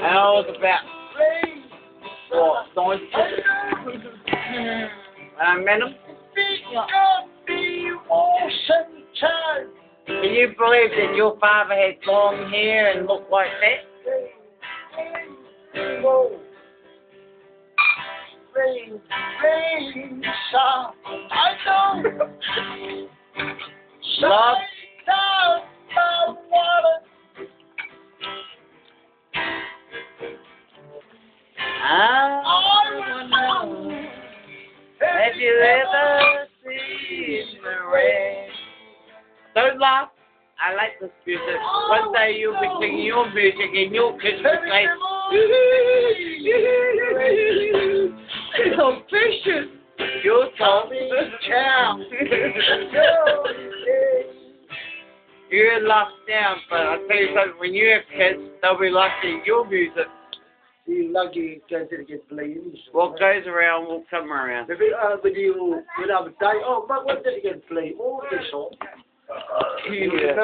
I was about what, 90? When I met him. Can you believe that your father had long hair and looked like that? Love. Have you ever seen the rain? Don't laugh. I like this music. One day you'll be singing your music and your kids will say, "Oh, precious." You'll tell me, "Ciao." You're locked down, but I'll tell you something. When you have kids, they'll be liking your music. You lucky guys didn't get played. What goes around will come around. Maybe when you when I would die, oh, but what did you get played? Oh, this song. Yeah.